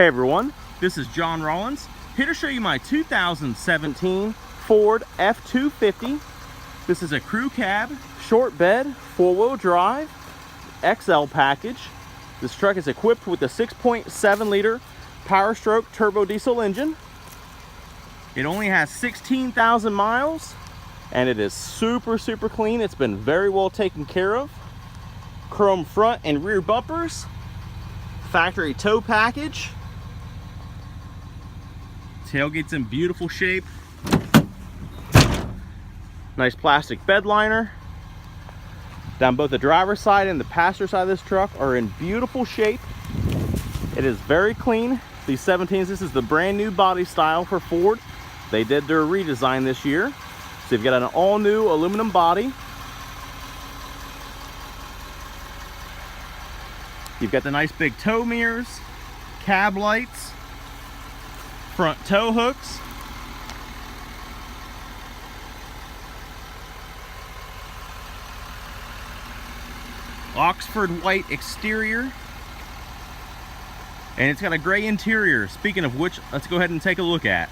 Hey everyone, this is John Rollins, here to show you my 2017 Ford F250. This is a crew cab, short bed, 4-wheel drive, XL package. This truck is equipped with a 6.7 liter Powerstroke turbo diesel engine. It only has 16,000 miles and it is super clean. It's been very well taken care of. Chrome front and rear bumpers, factory tow package. Tailgate's in beautiful shape. Nice plastic bed liner. Down both the driver's side and the passenger side of this truck are in beautiful shape. It is very clean. These 17s, this is the brand new body style for Ford. They did their redesign this year. So you've got an all new aluminum body. You've got the nice big tow mirrors, cab lights, front tow hooks. Oxford white exterior. And it's got a gray interior. Speaking of which, let's go ahead and take a look at.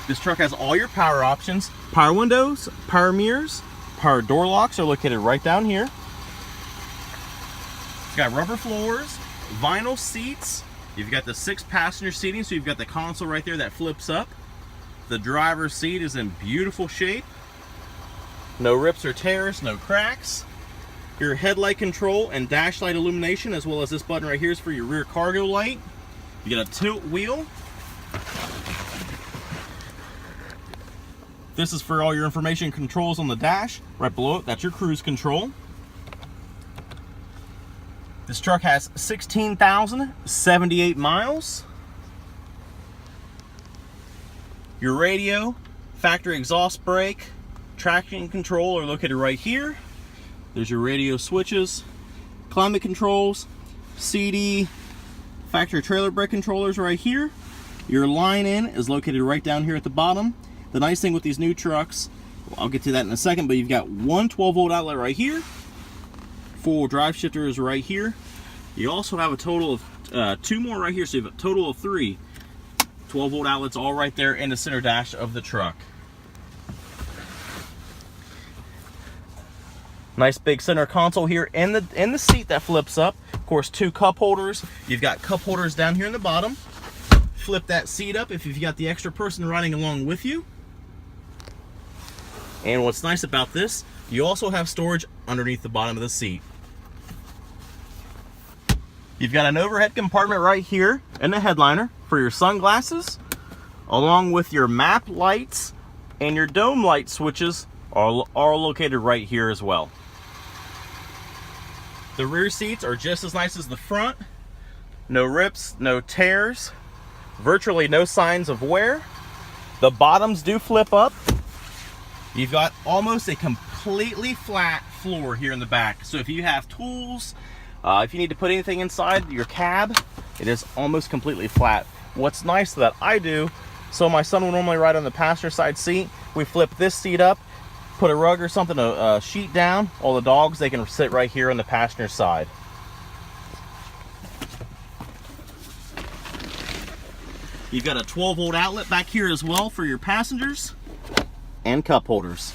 This truck has all your power options. Power windows, power mirrors, power door locks are located right down here. It's got rubber floors, vinyl seats. You've got the 6-passenger seating, so you've got the console right there that flips up. The driver's seat is in beautiful shape. No rips or tears, no cracks. Your headlight control and dash light illumination, as well as this button right here is for your rear cargo light. You got a tilt wheel. This is for all your information controls on the dash. Right below it, that's your cruise control. This truck has 16,078 miles. Your radio, factory exhaust brake, traction control are located right here. There's your radio switches, climate controls, CD, factory trailer brake controllers right here. Your line in is located right down here at the bottom. The nice thing with these new trucks, well, I'll get to that in a second, but you've got one 12-volt outlet right here. 4-wheel drive shifter is right here. You also have a total of 2 more right here, so you have a total of 3 12-volt outlets all right there in the center dash of the truck. Nice big center console here in the seat that flips up. Of course, 2 cup holders. You've got cup holders down here in the bottom. Flip that seat up if you've got the extra person riding along with you. And what's nice about this, you also have storage underneath the bottom of the seat. You've got an overhead compartment right here in the headliner for your sunglasses, along with your map lights and your dome light switches are located right here as well. The rear seats are just as nice as the front. No rips, no tears, virtually no signs of wear. The bottoms do flip up. You've got almost a completely flat floor here in the back. So if you have tools, if you need to put anything inside your cab, it is almost completely flat. What's nice that I do, so my son will normally ride on the passenger side seat. We flip this seat up, put a rug or something, a sheet down. All the dogs, they can sit right here on the passenger side. You've got a 12-volt outlet back here as well for your passengers and cup holders.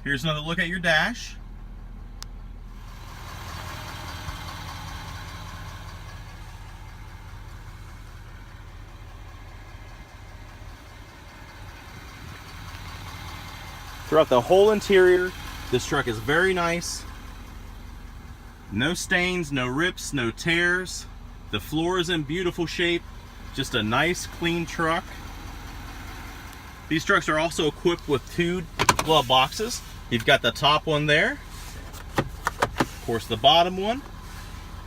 Here's another look at your dash. Throughout the whole interior, this truck is very nice. No stains, no rips, no tears. The floor is in beautiful shape. Just a nice, clean truck. These trucks are also equipped with 2 glove boxes. You've got the top one there. Of course, the bottom one.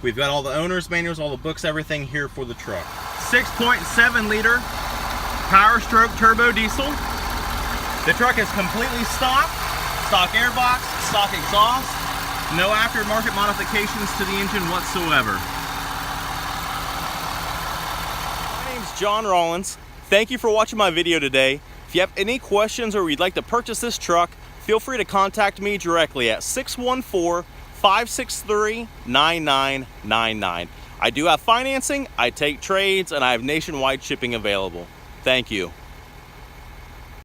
We've got all the owner's manuals, all the books, everything here for the truck. 6.7 liter Powerstroke turbo diesel. The truck is completely stock airbox, stock exhaust, no aftermarket modifications to the engine whatsoever. My name's John Rollins. Thank you for watching my video today. If you have any questions or you'd like to purchase this truck, feel free to contact me directly at 614-563-9999. I do have financing, I take trades, and I have nationwide shipping available. Thank you.